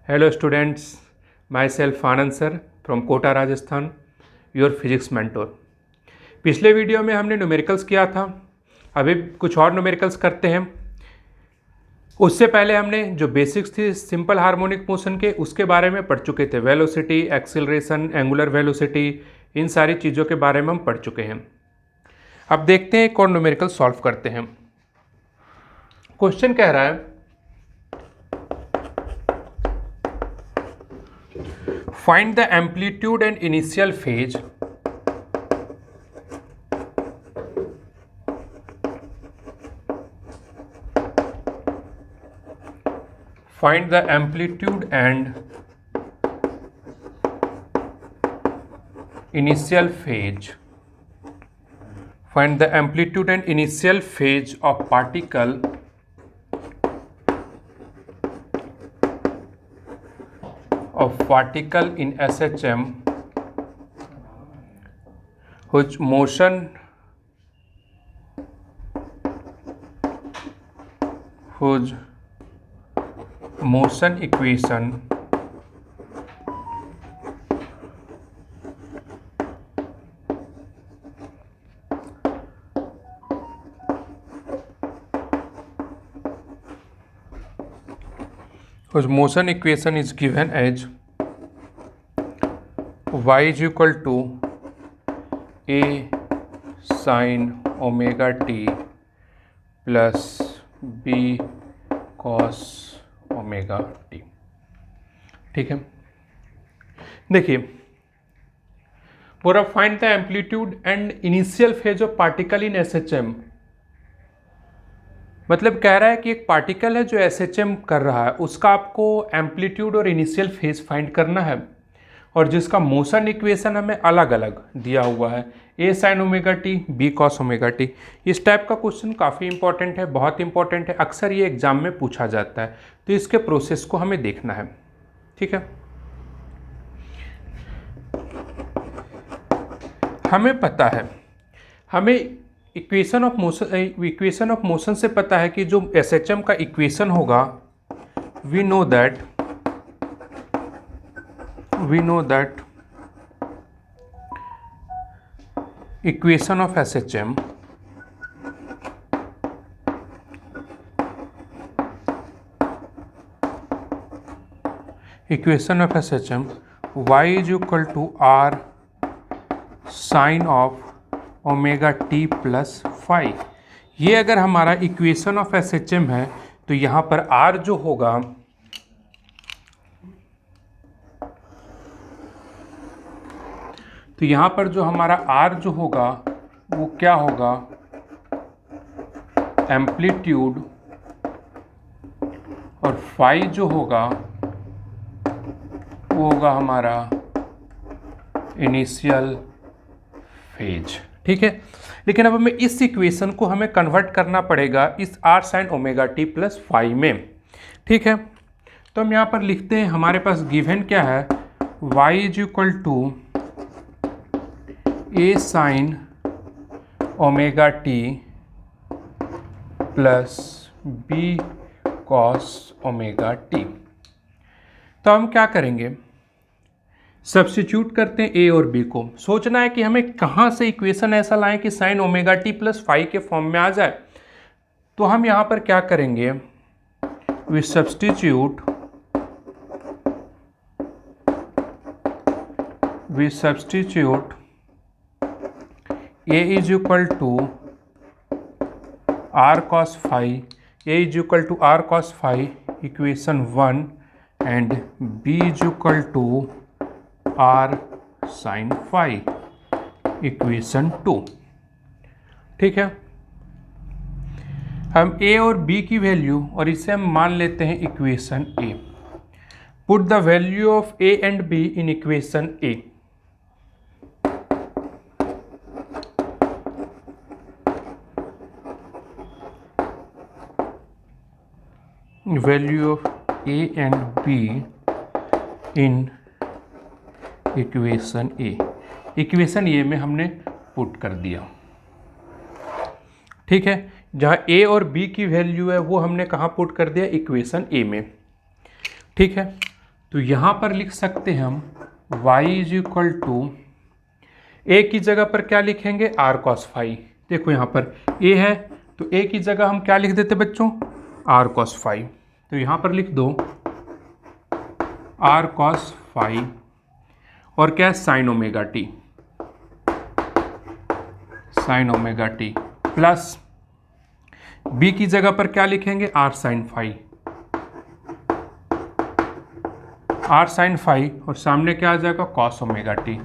Hello students, myself Anand sir from Kota Rajasthan, your physics mentor. पिछले video में हमने न्यूमेरिकल्स किया था, अभी कुछ और न्यूमेरिकल्स करते हैं। उससे पहले हमने जो बेसिक्स थी सिंपल हार्मोनिक मोशन के, उसके बारे में पढ़ चुके थे। वेलोसिटी, एक्सीलरेशन, एंगुलर वेलोसिटी, इन सारी चीज़ों के बारे में हम पढ़ चुके हैं। अब देखते हैं एक और न्यूमेरिकल सॉल्व करते हैं। क्वेश्चन कह रहा है find the amplitude and initial phase find the amplitude and initial phase find the amplitude and initial phase of particle in SHM whose motion equation is given as y is equal to a sin omega t plus b cos omega t। ठीक है, देखिए, for find the amplitude and initial phase of particle in SHM, मतलब कह रहा है कि एक particle है जो SHM कर रहा है, उसका आपको एम्पलीट्यूड और इनिशियल फेज फाइंड करना है, और जिसका मोशन इक्वेशन हमें अलग अलग दिया हुआ है, A sine omega T, B cos omega T. इस टाइप का क्वेश्चन काफ़ी इंपॉर्टेंट है, बहुत इंपॉर्टेंट है, अक्सर ये एग्जाम में पूछा जाता है, तो इसके प्रोसेस को हमें देखना है। ठीक है, हमें पता है, हमें इक्वेशन ऑफ मोशन से पता है कि जो SHM का इक्वेशन होगा, we know that equation of SHM y is equal to r sin of omega T plus phi. ये अगर हमारा इक्वेशन ऑफ SHM है, तो यहाँ पर r जो होगा, तो यहाँ पर जो हमारा r जो होगा वो क्या होगा, एम्पलीट्यूड, और फाई जो होगा वो होगा हमारा इनिशियल फेज। ठीक है, लेकिन अब हमें इस इक्वेशन को हमें कन्वर्ट करना पड़ेगा इस r sine omega T plus phi में। ठीक है, तो हम यहाँ पर लिखते हैं, हमारे पास गिवन क्या है, y is equal to a sine omega T plus b cos omega t. तो हम क्या करेंगे, सब्स्टिट्यूट करते हैं ए और बी को। सोचना है कि हमें कहाँ से इक्वेशन ऐसा लाएं कि sine omega T plus phi के फॉर्म में आ जाए। तो हम यहाँ पर क्या करेंगे, we substitute a is equal to r cos phi, a is equal to r cos phi equation 1 and b is equal to r sine phi equation 2। ठीक है, हम ए और बी की वैल्यू, और इसे हम मान लेते हैं equation A. Put the value of A and B in equation A. Value of A and B in equation A में हमने पुट कर दिया। ठीक है, जहाँ ए और बी की वैल्यू है वो हमने कहाँ पुट कर दिया, इक्वेशन ए में। ठीक है, तो यहाँ पर लिख सकते हैं हम y is equal to a की जगह पर क्या लिखेंगे r cos फाई। देखो यहाँ पर a है तो a की जगह हम क्या लिख देते बच्चों, r cos फाई। तो यहाँ पर लिख दो r cos फाई और क्या है sine omega t, sine omega T plus b की जगह पर क्या लिखेंगे r sine phi, r sine phi और सामने क्या आ जाएगा cos omega t,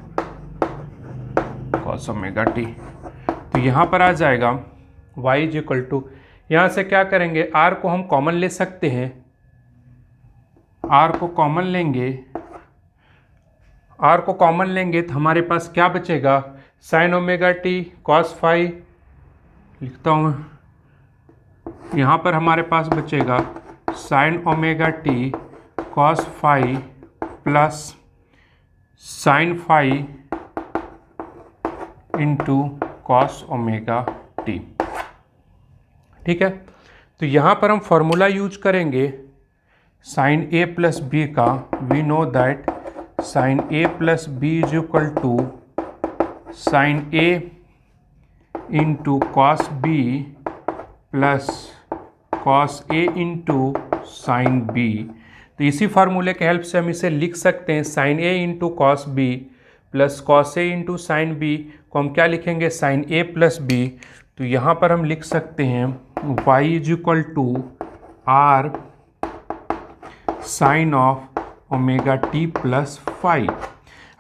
cos omega t. तो यहाँ पर आ जाएगा y इज इक्वल टू, यहाँ से क्या करेंगे r को हम कॉमन ले सकते हैं, r को कॉमन लेंगे, r को कॉमन लेंगे तो हमारे पास क्या बचेगा sine omega t cos phi, लिखता हूँ यहाँ पर हमारे पास बचेगा sine omega t cos phi plus sine phi into cos omega t. ठीक है, तो यहाँ पर हम फॉर्मूला यूज करेंगे साइन ए प्लस बी का। We know that sine a plus b is equal to sine A into cos B plus cos A into sine b. तो इसी फार्मूले के हेल्प से हम इसे लिख सकते हैं साइन ए into cos B plus cos ए इंटू साइन बी को हम क्या लिखेंगे साइन ए प्लस बी। तो यहाँ पर हम लिख सकते हैं y is equal to r sine of omega T plus phi.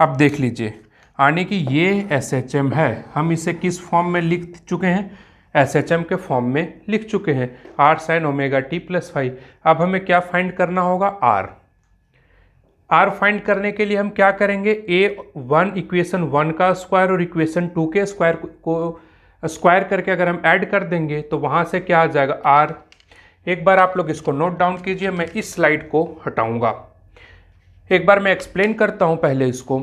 अब देख लीजिए यानी कि ये SHM है, हम इसे किस फॉर्म में लिख चुके हैं, SHM के फॉर्म में लिख चुके हैं r sine omega T plus phi. अब हमें क्या फाइंड करना होगा आर फाइंड करने के लिए हम क्या करेंगे A1 इक्वेशन 1 का स्क्वायर और इक्वेशन 2 के स्क्वायर को स्क्वायर करके अगर हम ऐड कर देंगे तो वहाँ से क्या आ जाएगा आर। एक बार आप लोग इसको नोट डाउन कीजिए, मैं इस स्लाइड को हटाऊंगा। एक बार मैं एक्सप्लेन करता हूँ पहले इसको।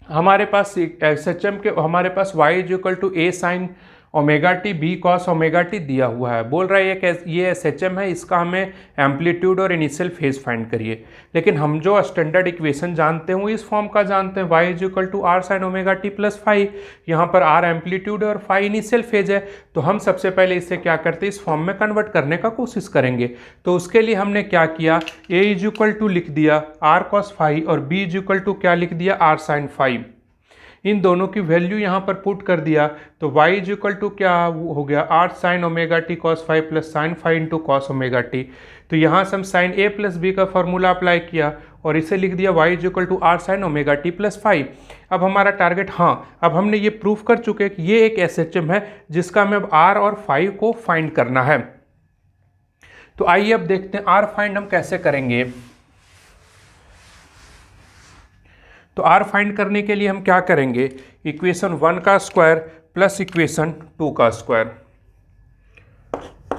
हमारे पास SHM के हमारे पास y is equal to a sine omega T B cos omega t दिया हुआ है। बोल रहा है ये SHM है, इसका हमें एम्पलीट्यूड और इनिशियल फेज फाइंड करिए। लेकिन हम जो स्टैंडर्ड इक्वेशन जानते हैं वो इस फॉर्म का जानते हैं y is equal to r sine omega T plus phi. यहाँ पर r एम्पलीट्यूड और फाई इनिशियल फेज है, तो हम सबसे पहले इसे क्या करते हैं इस फॉर्म में कन्वर्ट करने का कोशिश करेंगे। तो उसके लिए हमने क्या किया a इज इक्वल टू लिख दिया r कॉस फाई और b इज इक्वल टू क्या लिख दिया r साइन फाई। इन दोनों की वैल्यू यहाँ पर पुट कर दिया तो y इज इक्वल टू क्या हो गया r sine omega t cos phi plus sine phi into cos omega t. तो यहाँ से हम साइन ए प्लस बी का फॉर्मूला अप्लाई किया और इसे लिख दिया y is equal to r sine omega T plus phi. अब हमारा टारगेट, हाँ अब हमने ये प्रूफ कर चुके हैं कि ये एक SHM है जिसका हमें अब r और फाई को फाइंड करना है। तो आइए अब देखते हैं r फाइंड हम कैसे करेंगे। तो r फाइंड करने के लिए हम क्या करेंगे इक्वेशन 1 का स्क्वायर प्लस इक्वेशन 2 का स्क्वायर,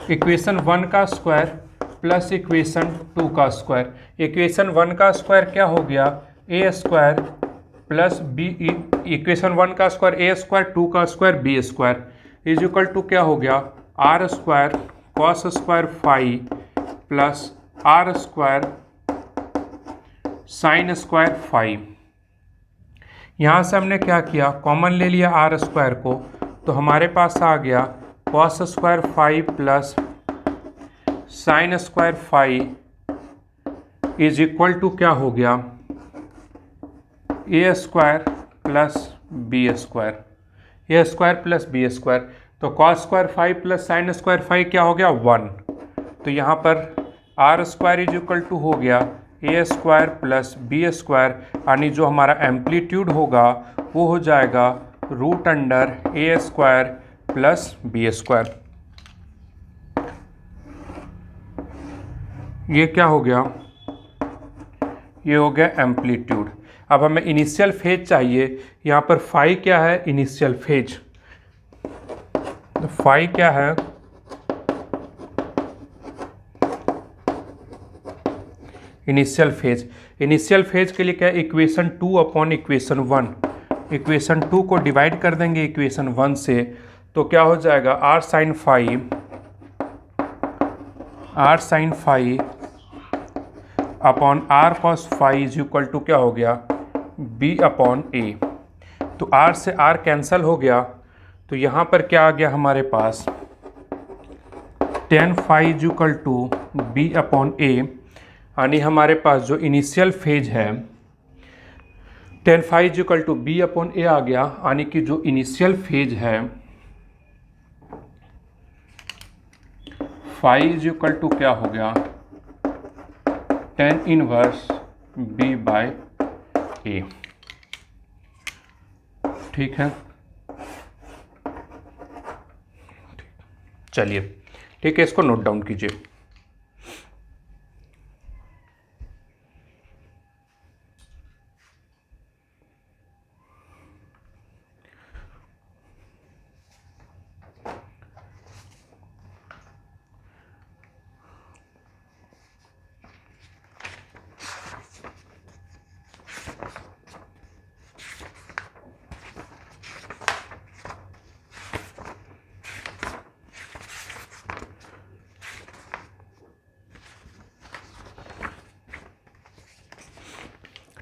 इक्वेशन 1 का स्क्वायर प्लस इक्वेशन 2 का स्क्वायर। इक्वेशन 1 का स्क्वायर क्या हो गया a square plus b, equation 1 का स्क्वायर ए स्क्वायर 2 का square b square is equal to क्या हो गया r square cos square phi plus r square sine square phi. यहाँ से हमने क्या किया कॉमन ले लिया आर स्क्वायर को, तो हमारे पास आ गया cos square phi plus sine square phi is equal to क्या हो गया a square plus b square, a square plus b square. तो cos square phi plus sine square phi क्या हो गया 1। तो यहाँ पर r square is equal to हो गया a square plus b square, यानी जो हमारा एम्पलीट्यूड होगा वो हो जाएगा root under a square plus b square. ये क्या हो गया, ये हो गया एम्पलीट्यूड। अब हमें इनिशियल फेज चाहिए, यहाँ पर फाई क्या है इनिशियल फेज, तो फाई क्या है इनिशियल फेज। इनिशियल फेज के लिए क्या है इक्वेशन 2 अपॉन इक्वेशन 1, इक्वेशन 2 को डिवाइड कर देंगे इक्वेशन 1 से, तो क्या हो जाएगा r sine phi upon r cos phi is equal to क्या हो गया, बी अपॉन ए। तो आर से आर कैंसल हो गया, तो यहाँ पर क्या आ गया हमारे पास, tan phi is equal to B upon A, यानी हमारे पास जो इनिशियल फेज है tan phi is equal to B upon A आ गया, यानी कि जो इनिशियल फेज है फाई इज इक्वल टू क्या हो गया, tan inverse B by A. ठीक है, चलिए ठीक है, इसको नोट डाउन कीजिए।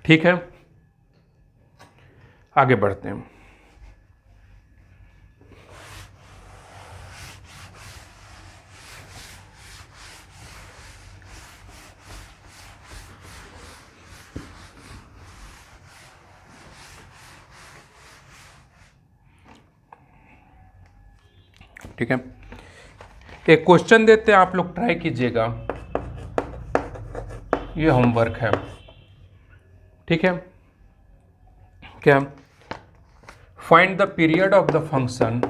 ठीक है, आगे बढ़ते हैं। ठीक है, एक क्वेश्चन देते हैं, आप लोग ट्राई कीजिएगा, ये होमवर्क है। ठीक है, क्या, find the period of the function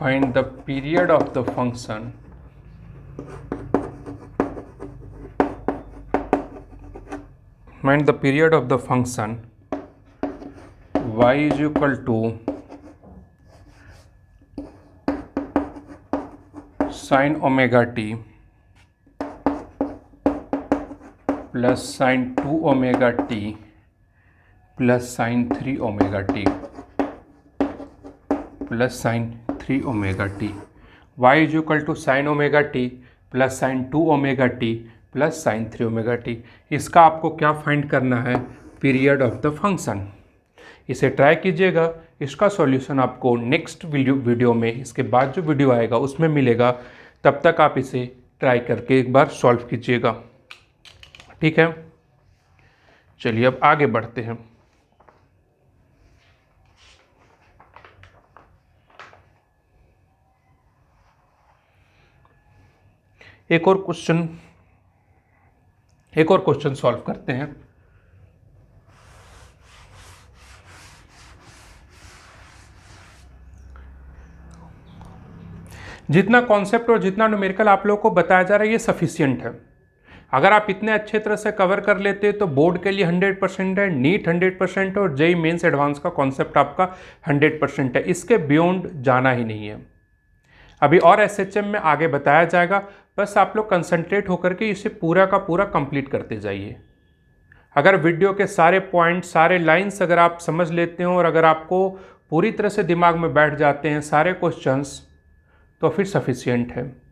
find the period of the function find the period of the function y is equal to sin omega t plus sin 2 omega t plus sin 3 omega t plus sin 3 omega t, y is equal to sine omega T plus sine 2 omega T plus sine 3 omega t. इसका आपको क्या find करना है, period of the function. इसे try कीजिएगा, इसका solution आपको next video में, इसके बाद जो वीडियो आएगा उसमें मिलेगा। तब तक आप इसे ट्राई करके एक बार सॉल्व कीजिएगा। ठीक है, चलिए अब आगे बढ़ते हैं। एक और क्वेश्चन सॉल्व करते हैं। जितना कॉन्सेप्ट और जितना न्यूमेरिकल आप लोगों को बताया जा रहा है ये सफिशिएंट है। अगर आप इतने अच्छे तरह से कवर कर लेते तो बोर्ड के लिए 100% है, नीट 100% है और जेईई मेंस एडवांस का कॉन्सेप्ट आपका 100% है। इसके बियॉन्ड जाना ही नहीं है। अभी और एसएचएम में आगे बताया जाएगा, बस आप लोग कंसंट्रेट होकर के इसे पूरा का पूरा कंप्लीट करते जाइए। अगर वीडियो के सारे पॉइंट, सारे लाइंस अगर आप समझ लेते हो और अगर आपको पूरी तरह से दिमाग में बैठ जाते हैं सारे क्वेश्चंस, तो फिर सफिशिएंट है।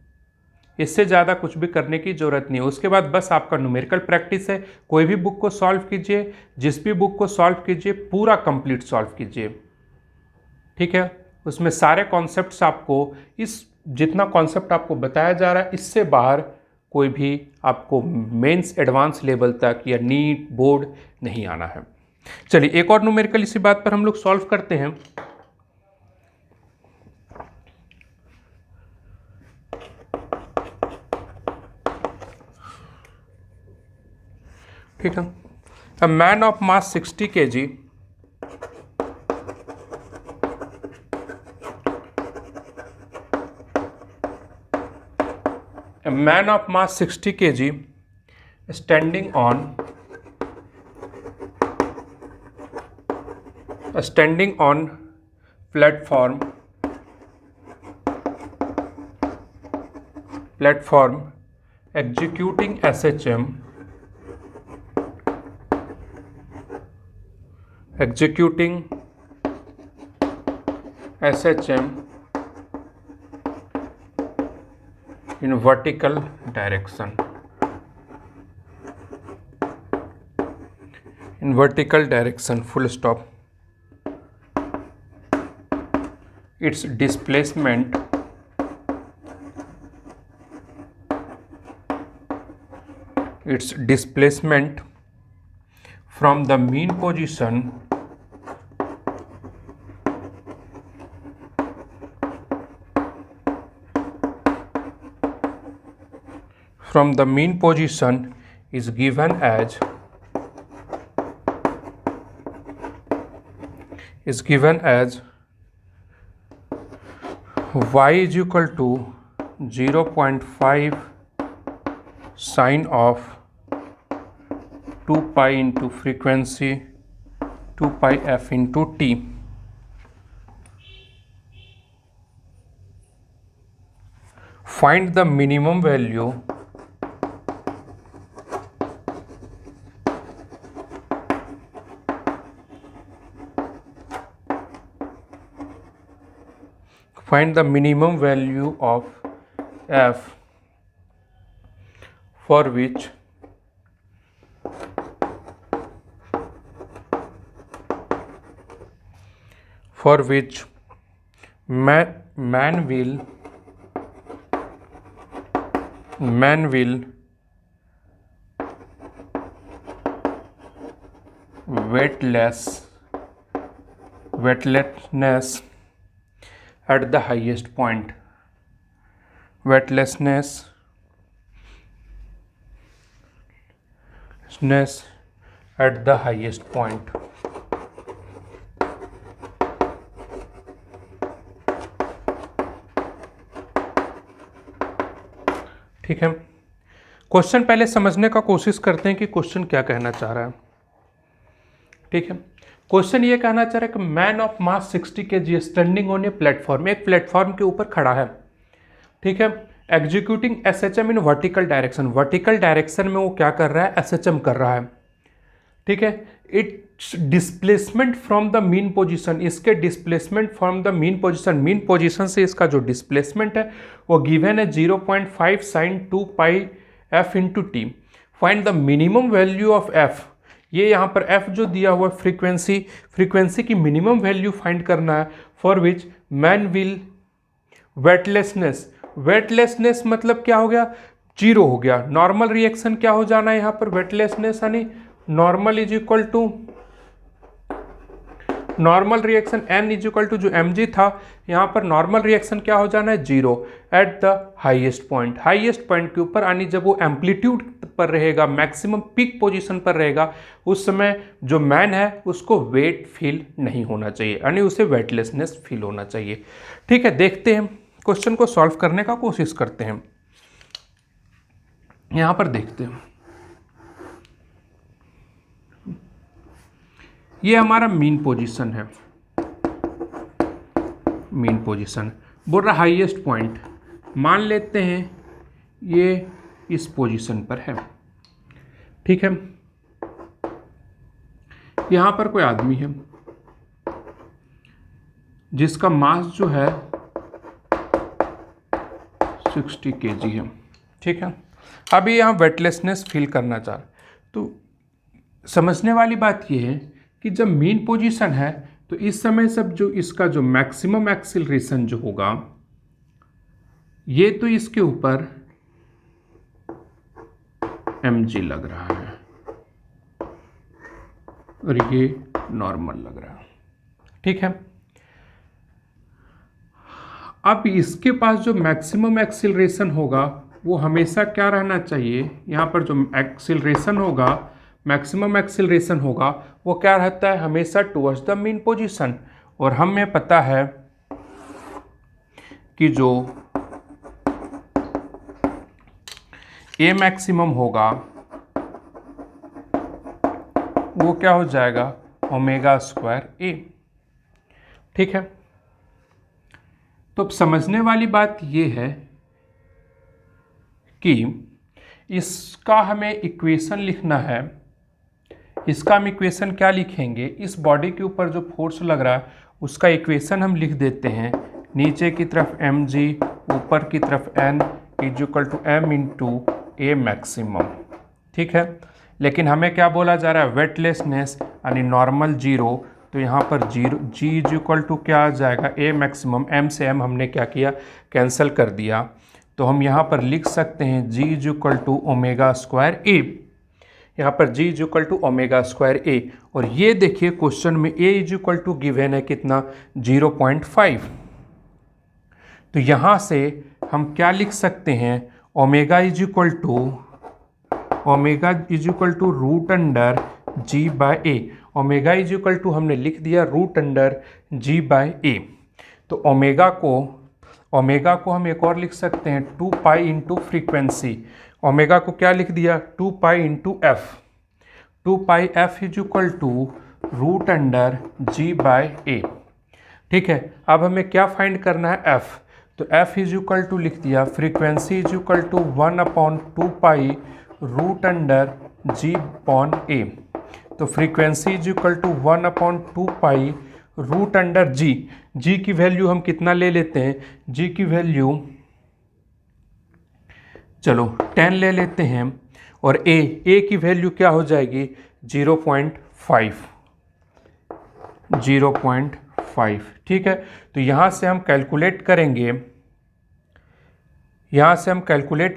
इससे ज़्यादा कुछ भी करने की ज़रूरत नहीं है। उसके बाद बस आपका न्यूमेरिकल प्रैक्टिस है। कोई भी बुक को सॉल्व कीजिए, जिस भी बुक को सॉल्व कीजिए पूरा कंप्लीट सॉल्व कीजिए। ठीक है, उसमें सारे कॉन्सेप्ट्स आपको, इस जितना कॉन्सेप्ट आपको बताया जा रहा है इससे बाहर कोई भी आपको मेंस एडवांस लेवल तक या नीट बोर्ड नहीं आना है। चलिए एक और न्यूमेरिकल इसी बात पर हम लोग सॉल्व करते हैं। ठीक है, a man of mass 60 kg a man of mass 60 kg standing on platform executing SHM in vertical direction. In vertical direction, full stop. Its displacement from the mean position is given as y is equal to 0.5 sine of 2 pi into frequency 2 pi f into t. Find the minimum value of f for which man will weightlessness at the highest point. Weightlessness at the highest point. ठीक है, question पहले समझने का कोशिश करते हैं कि question क्या कहना चाह रहा है। ठीक है, क्वेश्चन ये कहना चाह रहा है कि man of mass 60 kg standing on a platform, एक प्लेटफॉर्म के ऊपर खड़ा है। ठीक है, executing SHM in vertical direction, vertical direction में वो क्या कर रहा है, एसएचएम कर रहा है। ठीक है, it's displacement from the mean position, इसके displacement from the mean position से इसका जो डिस्प्लेसमेंट है वो गिवन है 0.5 sine 2 pi F into T. Find the minimum value of F, ये यहाँ पर एफ जो दिया हुआ फ्रीक्वेंसी की मिनिमम वैल्यू फाइंड करना है। For which man will weightlessness मतलब क्या हो गया, जीरो हो गया। नॉर्मल रिएक्शन क्या हो जाना है यहाँ पर, वेटलेसनेस यानी normal is equal to normal reaction n is equal to जो एम जी था, यहाँ पर नॉर्मल रिएक्शन क्या हो जाना है, zero at the highest point. Highest point के ऊपर यानी जब वो एम्पलीट्यूड पर रहेगा, मैक्सिमम पीक पोजीशन पर रहेगा, उस समय जो मैन है उसको वेट फील नहीं होना चाहिए, यानी उसे वेटलेसनेस फील होना चाहिए। ठीक है, देखते हैं क्वेश्चन को सॉल्व करने का कोशिश करते हैं। यहाँ पर देखते हैं, ये हमारा मीन पोजीशन है, मीन पोजीशन बोल रहा हाईएस्ट पॉइंट, मान लेते हैं ये इस पोजीशन पर है। ठीक है, यहाँ पर कोई आदमी है जिसका मास जो है 60 kg है। ठीक है, अभी यहाँ वेटलेसनेस फील करना चाह, तो समझने वाली बात ये है कि जब मीन पोजीशन है तो इस समय सब जो इसका जो मैक्सिमम एक्सीलरेशन जो होगा, ये तो इसके ऊपर mg लग रहा है और ये नॉर्मल लग रहा है। ठीक है, अब इसके पास जो मैक्सिमम एक्सीलरेशन होगा वो हमेशा क्या रहना चाहिए, यहाँ पर जो एक्सीलरेशन होगा, मैक्सिमम एक्सीलरेशन होगा वो क्या रहता है, हमेशा टुवर्ड्स द मीन पोजीशन। और हमें पता है कि जो ए मैक्सिमम होगा वो क्या हो जाएगा, ओमेगा स्क्वायर ए। ठीक है, तो अब समझने वाली बात ये है कि इसका हमें इक्वेशन लिखना है। इसका हम इक्वेशन क्या लिखेंगे, इस बॉडी के ऊपर जो फोर्स लग रहा है उसका इक्वेशन हम लिख देते हैं, नीचे की तरफ mg, ऊपर की तरफ n, is equal to m into a maximum, ठीक है। लेकिन हमें क्या बोला जा रहा है, वेटलेसनेस यानी नॉर्मल जीरो, तो यहाँ पर zero g is equal to क्या आ जाएगा, ए मैक्सिमम, एम से एम हमने क्या किया, कैंसिल कर दिया। तो हम यहाँ पर लिख सकते हैं G is equal to omega square A, यहाँ पर G is equal to omega square A. और ये देखिए क्वेश्चन में A is equal to given है कितना, 0.5। तो यहाँ से हम क्या लिख सकते हैं, omega is equal to root under ji by a. Omega is equal to हमने लिख दिया root under ji by a. तो ओमेगा को हम एक और लिख सकते हैं 2 पाई इंटू फ्रीक्वेंसी। ओमेगा को क्या लिख दिया, 2 pi into F. 2 pi F is equal to root under ji by A, ठीक है। अब हमें क्या फाइंड करना है, एफ। तो एफ इज इक्वल टू लिख दिया frequency is equal to 1/2 pi root under G upon A. तो frequency is equal to 1/2 pi root under G. G की वैल्यू हम कितना ले लेते हैं, जी की वैल्यू चलो 10 ले लेते हैं। और ए की वैल्यू क्या हो जाएगी, 0.5, ठीक है। तो यहाँ से हम कैलकुलेट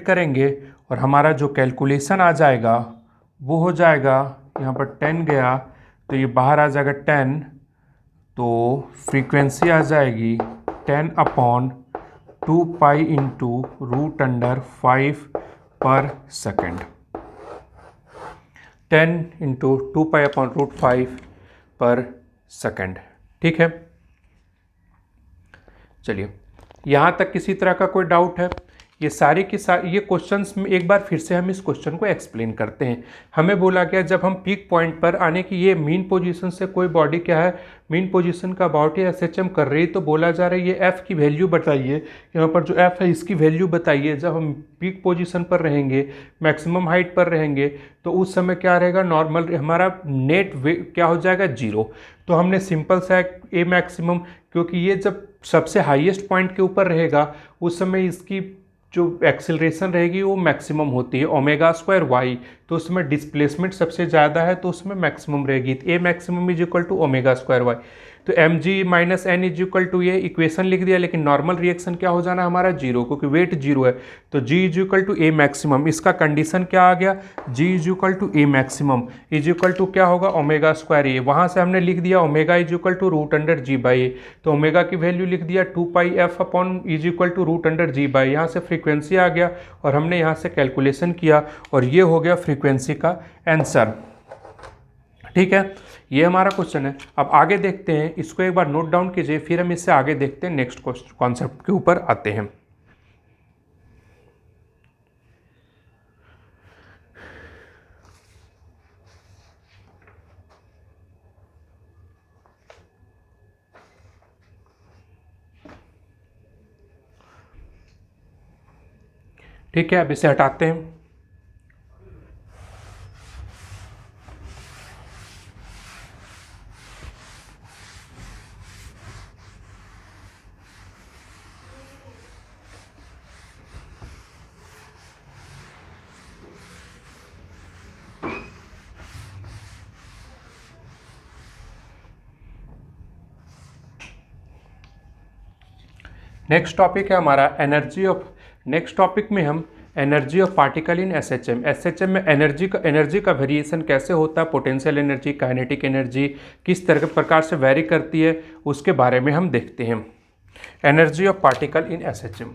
करेंगे, और हमारा जो कैलकुलेशन आ जाएगा वो हो जाएगा, यहाँ पर 10 गया तो ये बाहर आ जाएगा 10, तो फ्रीक्वेंसी आ जाएगी 10/2 पाई इंटू रूट अंडर 5 पर second. 10 into 2 pi upon root 5 पर सेकेंड, ठीक है। चलिए, यहाँ तक किसी तरह का कोई डाउट है, ये सारे की ये क्वेश्चंस में एक बार फिर से हम इस क्वेश्चन को एक्सप्लेन करते हैं। हमें बोला गया जब हम पीक पॉइंट पर आने की, ये मीन पोजीशन से कोई बॉडी क्या है, मीन पोजीशन का अबाउट या एसएचएम कर रही है, तो बोला जा रहा है ये एफ की वैल्यू बताइए, यहाँ पर जो एफ है इसकी वैल्यू बताइए। जब हम पीक पोजीशन पर रहेंगे, मैक्सिमम हाइट पर रहेंगे, तो उस समय क्या रहेगा, नॉर्मल हमारा नेट क्या हो जाएगा, 0। तो हमने सिंपल सा ए मैक्सिमम, क्योंकि ये जब सबसे हाईएस्ट पॉइंट के ऊपर रहेगा उस समय इसकी जो एक्सेलरेशन रहेगी वो मैक्सिमम होती है, ओमेगा स्क्वायर वाई। तो उसमें डिस्प्लेसमेंट सबसे ज़्यादा है तो उसमें मैक्सिमम रहेगी। तो A maximum is equal to omega square Y. तो M G minus N is equal to, ये इक्वेशन लिख दिया, लेकिन नॉर्मल रिएक्शन क्या हो जाना हमारा, 0, क्योंकि वेट 0 है। तो G is equal to A maximum, इसका कंडीशन क्या आ गया, G is equal to A maximum is equal to क्या होगा, ओमेगा स्क्वायर ए। वहाँ से हमने लिख दिया omega is equal to root under G by A. तो ओमेगा की वैल्यू लिख दिया 2 pi F upon is equal to root under G by. यहाँ से फ्रीक्वेंसी आ गया और हमने यहाँ से कैलकुलेशन किया और ये हो गया फ्रीक्वेंसी का आंसर, ठीक है। ये हमारा क्वेश्चन है। अब आगे देखते हैं, इसको एक बार नोट डाउन कीजिए, फिर हम इससे आगे देखते हैं, नेक्स्ट कॉन्सेप्ट के ऊपर आते हैं। ठीक है, अब इसे हटाते हैं। नेक्स्ट टॉपिक है हमारा नेक्स्ट टॉपिक में हम energy of particle in SHM. SHM में एनर्जी का वेरिएशन कैसे होता है, पोटेंशियल एनर्जी, काइनेटिक एनर्जी किस तरह के प्रकार से वेरी करती है, उसके बारे में हम देखते हैं। Energy of particle in SHM.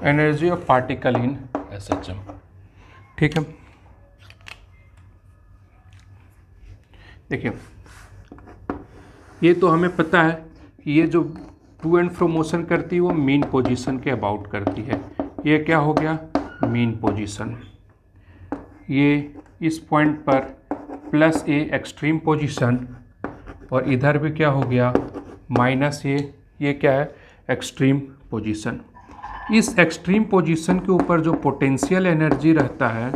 Energy of particle in SHM, ठीक है। देखिए, ये तो हमें पता है कि ये जो टू एंड फ्रो मोशन करती है वो मीन पोजीशन के अबाउट करती है। ये क्या हो गया, मीन पोजीशन। ये इस पॉइंट पर प्लस ए एक्सट्रीम पोजीशन, और इधर भी क्या हो गया, माइनस ए, ये क्या है, एक्सट्रीम पोजीशन। इस एक्सट्रीम पोजीशन के ऊपर जो पोटेंशियल एनर्जी रहता है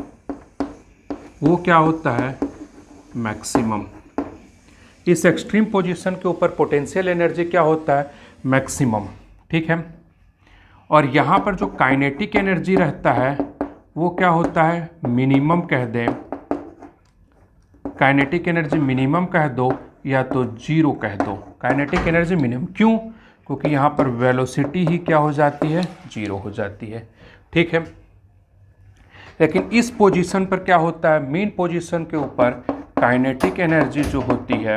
वो क्या होता है, मैक्सिमम। इस एक्सट्रीम पोजीशन के ऊपर पोटेंशियल एनर्जी क्या होता है, मैक्सिमम, ठीक है। और यहाँ पर जो काइनेटिक एनर्जी रहता है वो क्या होता है, मिनिमम कह दें, काइनेटिक एनर्जी मिनिमम कह दो या तो जीरो कह दो। काइनेटिक एनर्जी मिनिमम क्यों, क्योंकि यहाँ पर वेलोसिटी ही क्या हो जाती है, जीरो हो जाती है, ठीक है। लेकिन इस पोजीशन पर क्या होता है, मेन पोजीशन के ऊपर काइनेटिक एनर्जी जो होती है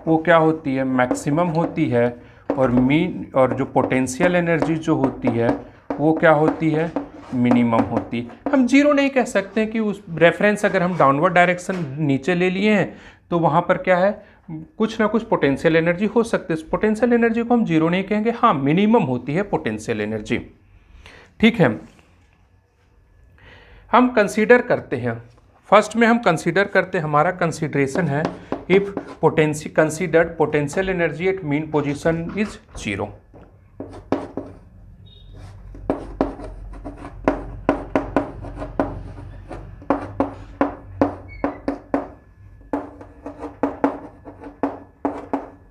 वो क्या होती है, मैक्सिमम होती है। और जो पोटेंशियल एनर्जी जो होती है वो क्या होती है, मिनिमम होती है। हम जीरो नहीं कह सकते कि उस रेफरेंस अगर हम डाउनवर्ड डायरेक्शन नीचे ले लिए हैं तो वहाँ पर क्या है, कुछ ना कुछ पोटेंशियल एनर्जी हो सकती है। पोटेंशियल एनर्जी को हम जीरो नहीं कहेंगे, हाँ मिनिमम होती है पोटेंशियल एनर्जी, ठीक है। हम कंसीडर करते हैं, फर्स्ट में हम कंसीडर करते हैं, हमारा कंसीडरेशन है if considered potential energy at mean position is zero.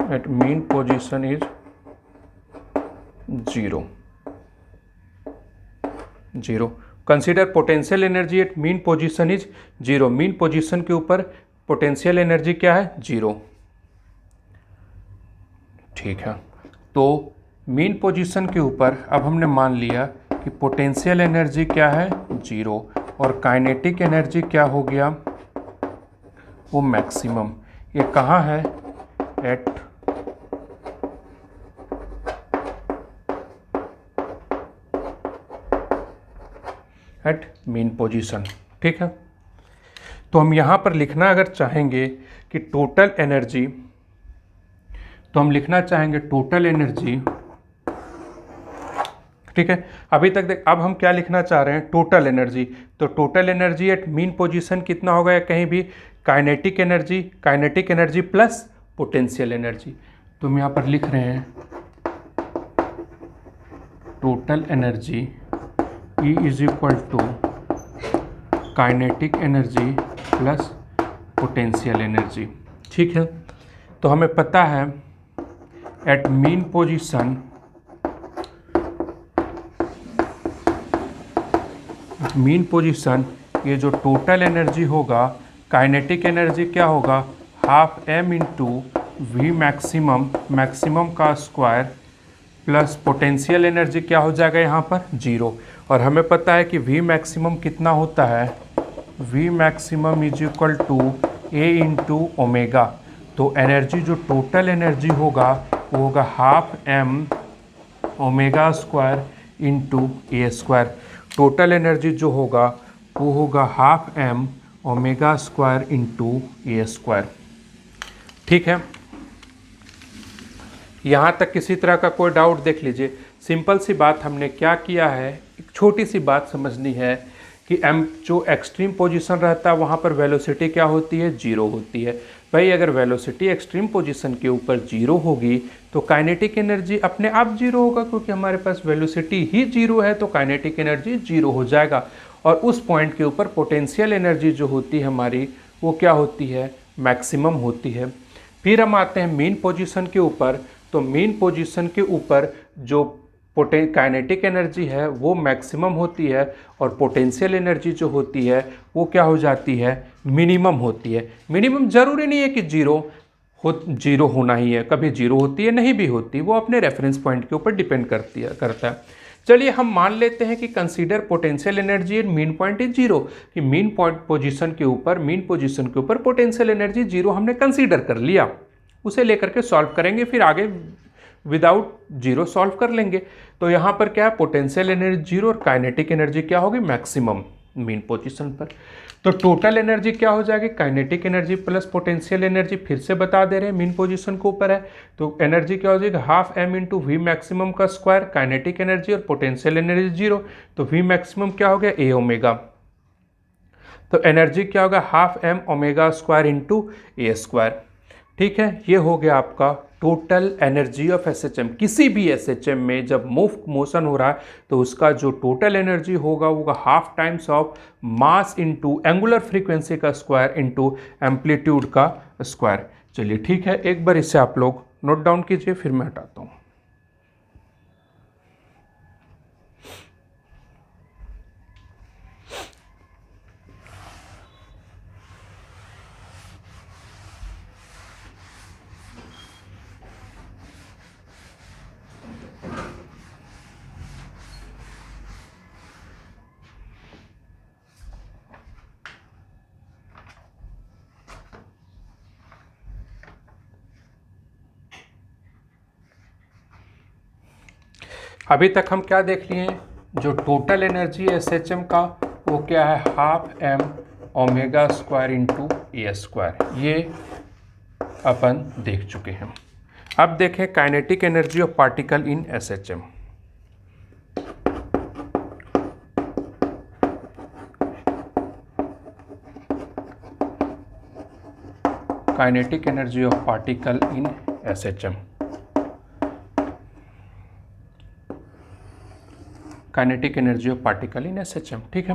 at mean position is zero। Consider potential energy at mean position is zero. Mean position के ऊपर पोटेंशियल एनर्जी क्या है, जीरो, ठीक है। तो मीन पोजीशन के ऊपर अब हमने मान लिया कि पोटेंशियल एनर्जी क्या है, जीरो, और काइनेटिक एनर्जी क्या हो गया, वो मैक्सिमम। ये कहाँ है, एट मीन पोजीशन, ठीक है। तो हम यहाँ पर लिखना अगर चाहेंगे कि टोटल एनर्जी, तो हम लिखना चाहेंगे टोटल एनर्जी, ठीक है। अभी तक देख, अब हम क्या लिखना चाह रहे हैं, टोटल एनर्जी। तो total energy at mean position कितना होगा, या कहीं भी kinetic energy plus potential energy. तो हम यहाँ पर लिख रहे हैं total energy E is equal to kinetic energy plus potential energy, ठीक है। तो हमें पता है एट मीन पोजीशन ये जो टोटल एनर्जी होगा, काइनेटिक एनर्जी क्या होगा, half m into v maximum का स्क्वायर प्लस पोटेंशियल एनर्जी क्या हो जाएगा यहाँ पर, जीरो। और हमें पता है कि वी मैक्सिमम कितना होता है, v maximum is equal to a into omega. तो एनर्जी जो टोटल एनर्जी होगा वो होगा half m omega square into a square. Total energy जो होगा वो होगा half m omega square into a square, ठीक है। यहाँ तक किसी तरह का कोई डाउट देख लीजिए। सिंपल सी बात हमने क्या किया है, एक छोटी सी बात समझनी है कि m जो एक्सट्रीम पोजीशन रहता है वहाँ पर वेलोसिटी क्या होती है, जीरो होती है। भाई अगर वेलोसिटी एक्सट्रीम पोजीशन के ऊपर जीरो होगी तो काइनेटिक एनर्जी अपने आप जीरो होगा, क्योंकि हमारे पास वेलोसिटी ही जीरो है तो काइनेटिक एनर्जी जीरो हो जाएगा। और उस पॉइंट के ऊपर पोटेंशियल एनर्जी जो होती है हमारी वो क्या होती है, मैक्सिमम होती है। फिर हम आते हैं मेन पोजीशन के ऊपर। तो मेन पोजीशन के ऊपर जो काइनेटिक एनर्जी है वो मैक्सिमम होती है और पोटेंशियल एनर्जी जो होती है वो क्या हो जाती है, मिनिमम होती है। मिनिमम जरूरी नहीं है कि जीरो होना ही है, कभी जीरो होती है नहीं भी होती, वो अपने रेफरेंस पॉइंट के ऊपर डिपेंड करता है। चलिए हम मान लेते हैं कि consider potential energy at mean point is zero, कि मेन पोजीशन के ऊपर पोटेंशियल एनर्जी जीरो हमने कंसीडर कर लिया। उसे लेकर के सॉल्व करेंगे, फिर आगे विदाउट जीरो सॉल्व कर लेंगे। तो यहाँ पर क्या है, पोटेंशियल एनर्जी जीरो और काइनेटिक एनर्जी क्या होगी, मैक्सिमम मेन पोजीशन पर। तो टोटल एनर्जी क्या हो जाएगी, kinetic energy plus potential energy, फिर से बता दे रहे हैं मेन पोजीशन के ऊपर है। तो एनर्जी क्या हो जाएगी, half m into v maximum का स्क्वायर, काइनेटिक एनर्जी और पोटेंशियल एनर्जी जीरो। तो वी मैक्सिमम क्या हो गया, ए ओमेगा। तो एनर्जी क्या होगा, half m omega square into a square. ठीक है, ये हो गया आपका टोटल एनर्जी ऑफ एसएचएम। किसी भी एसएचएम में जब मोशन हो रहा है तो उसका जो टोटल एनर्जी होगा वो half times of mass into angular frequency का स्क्वायर इनटू एम्पलीट्यूड का स्क्वायर। चलिए ठीक है, एक बार इसे आप लोग नोट डाउन कीजिए, फिर मैं हटाता हूँ। अभी तक हम क्या देख लिए हैं, जो टोटल एनर्जी है एसएचएम का वो क्या है, half m omega square into a square, ये अपन देख चुके हैं। अब देखें kinetic energy of particle in SHM. Kinetic energy of particle in SHM. Kinetic energy of particle in SHM, ठीक है।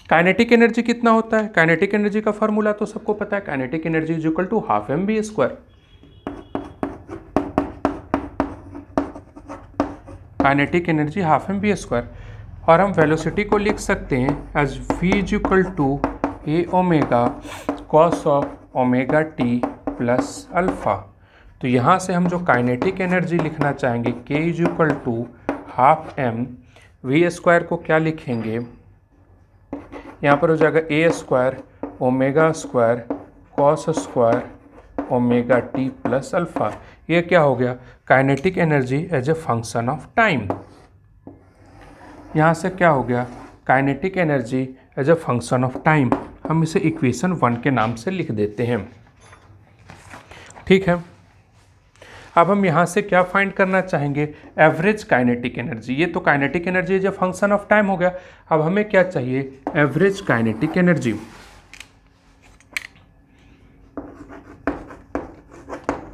काइनेटिक एनर्जी कितना होता है, काइनेटिक एनर्जी का फॉर्मूला तो सबको पता है, kinetic energy is equal to half m b square. Kinetic energy half m b square, और हम वेलोसिटी को लिख सकते हैं as v is equal to a omega cos of omega T plus alpha. तो यहाँ से हम जो काइनेटिक एनर्जी लिखना चाहेंगे k is equal to half m v square को क्या लिखेंगे, यहाँ पर हो जाएगा a square omega square cos square omega T plus alpha. ये क्या हो गया, kinetic energy as a function of time. यहाँ से क्या हो गया, kinetic energy as a function of time. हम इसे इक्वेशन 1 के नाम से लिख देते हैं, ठीक है। अब हम यहाँ से क्या फाइंड करना चाहेंगे, एवरेज काइनेटिक एनर्जी। ये तो kinetic energy as a function of time हो गया। अब हमें क्या चाहिए, average kinetic energy.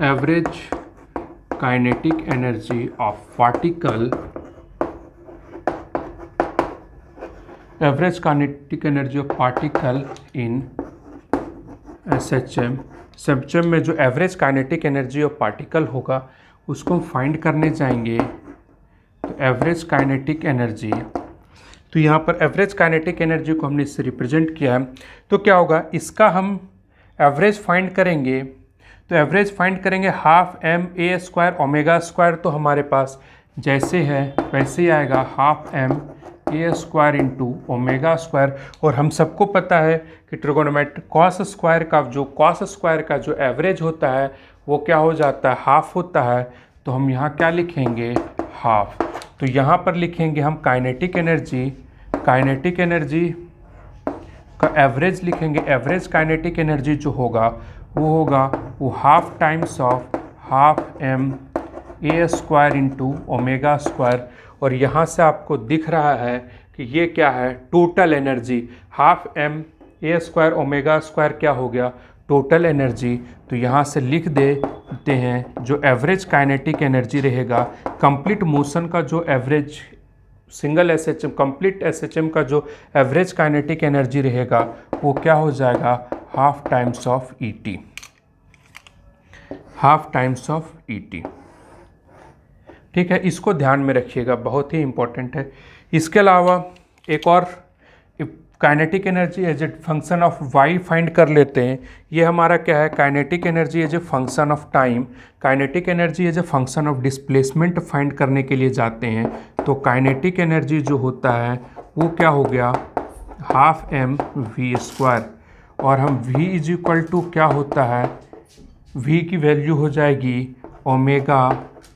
Average kinetic energy of particle, average kinetic energy of particle in SHM. SHM में जो average kinetic energy of particle होगा उसको हम फाइंड करने जाएंगे। तो एवरेज काइनेटिक एनर्जी, तो यहाँ पर एवरेज काइनेटिक एनर्जी को हमने इससे रिप्रेजेंट किया है, तो क्या होगा, इसका हम एवरेज फाइंड करेंगे। तो एवरेज फाइंड करेंगे half m a square omega square, तो हमारे पास जैसे है वैसे ही आएगा, half m a square into omega square. और हम सबको पता है कि ट्रिगोनोमेट्री कॉस स्क्वायर का जो एवरेज होता है वो क्या हो जाता है, हाफ होता है। तो हम यहाँ क्या लिखेंगे, हाफ। तो यहाँ पर लिखेंगे हम काइनेटिक एनर्जी का एवरेज लिखेंगे। एवरेज काइनेटिक एनर्जी जो होगा वो half times of half m a square into omega square. और यहाँ से आपको दिख रहा है कि ये क्या है, total energy. Half m a square omega square क्या हो गया, टोटल एनर्जी। तो यहाँ से लिख देते हैं जो एवरेज काइनेटिक एनर्जी रहेगा, कंप्लीट मोशन का जो average, single SHM complete SHM का जो एवरेज काइनेटिक एनर्जी रहेगा वो क्या हो जाएगा, half times of ET. Half times of ET, ठीक है। इसको ध्यान में रखिएगा, बहुत ही इंपॉर्टेंट है। इसके अलावा एक और kinetic energy as a function of y find कर लेते हैं। ये हमारा क्या है, kinetic energy as a function of time. Kinetic energy as a function of displacement find करने के लिए जाते हैं। तो काइनेटिक एनर्जी जो होता है वो क्या हो गया, हाफ एम वी स्क्वायर। और हम v इज इक्वल टू क्या होता है, v की वैल्यू हो जाएगी omega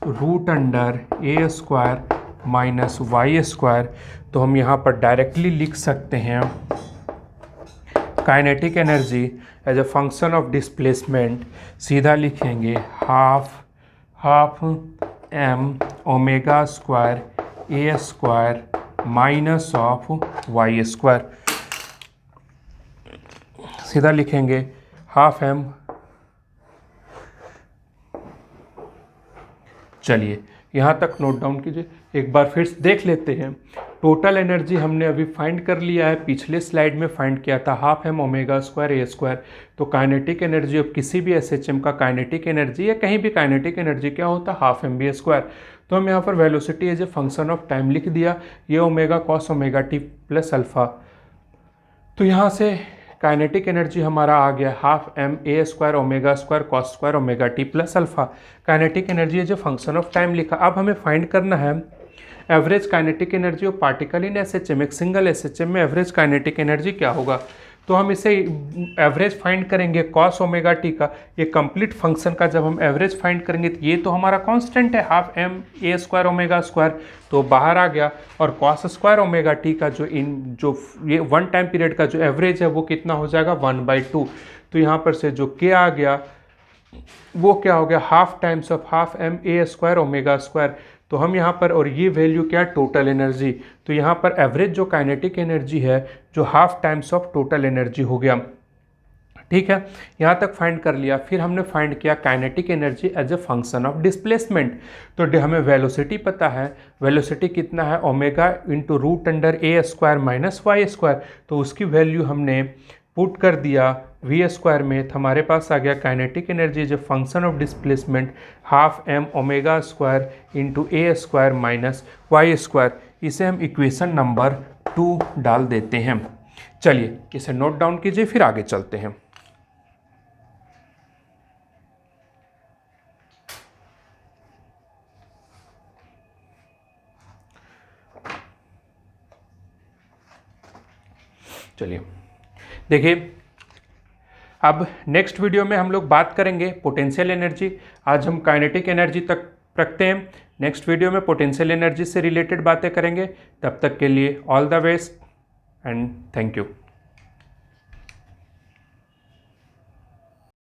root under a square minus y square. तो हम यहाँ पर डायरेक्टली लिख सकते हैं kinetic energy as a function of displacement, सीधा लिखेंगे half m omega square a square minus of y square. सीधा लिखेंगे हाफ एम। चलिए यहाँ तक नोट डाउन कीजिए, एक बार फिर से देख लेते हैं। टोटल एनर्जी हमने अभी फाइंड कर लिया है, पिछले स्लाइड में फाइंड किया था half m omega square a square. तो काइनेटिक एनर्जी ऑफ किसी भी एसएचएम का काइनेटिक एनर्जी या कहीं भी काइनेटिक एनर्जी क्या होता है, हाफ एम बी स्क्वायर। तो हम यहाँ पर velocity as a function of time लिख दिया, ये omega cos omega T plus alpha. तो यहाँ से काइनेटिक एनर्जी हमारा आ गया half m a square omega square cos square omega T plus alpha. Kinetic energy जो फंक्शन ऑफ टाइम लिखा। अब हमें फाइंड करना है average kinetic energy of particle in SHM. एक सिंगल एसएचएम में एवरेज काइनेटिक एनर्जी क्या होगा। तो हम इसे एवरेज फाइंड करेंगे कॉस ओमेगा टी का, ये कंप्लीट फंक्शन का जब हम एवरेज फाइंड करेंगे तो ये तो हमारा कांस्टेंट है half m a square omega square, तो बाहर आ गया। और कॉस स्क्वायर ओमेगा टी का जो ये वन टाइम पीरियड का जो एवरेज है वो कितना हो जाएगा 1/2। तो यहाँ पर से जो के आ गया वो क्या हो गया half times of half m a square omega square. तो हम यहाँ पर, और ये वैल्यू क्या है टोटल एनर्जी, तो यहाँ पर एवरेज जो काइनेटिक एनर्जी है जो half times of total energy हो गया। ठीक है, यहाँ तक फाइंड कर लिया। फिर हमने फाइंड किया kinetic energy as a function of displacement. तो हमें वेलोसिटी पता है, वेलोसिटी कितना है omega into root under a square minus y square. तो उसकी वैल्यू हमने पुट कर दिया वी स्क्वायर में, तो हमारे पास आ गया काइनेटिक एनर्जी जो function of displacement half m omega square into a square minus y square. इसे हम इक्वेशन नंबर 2 डाल देते हैं। चलिए इसे नोट डाउन कीजिए, फिर आगे चलते हैं। चलिए देखिए, अब नेक्स्ट वीडियो में हम लोग बात करेंगे पोटेंशियल एनर्जी। आज हम काइनेटिक एनर्जी तक रखते हैं, नेक्स्ट वीडियो में पोटेंशियल एनर्जी से रिलेटेड बातें करेंगे। तब तक के लिए all the best and thank you.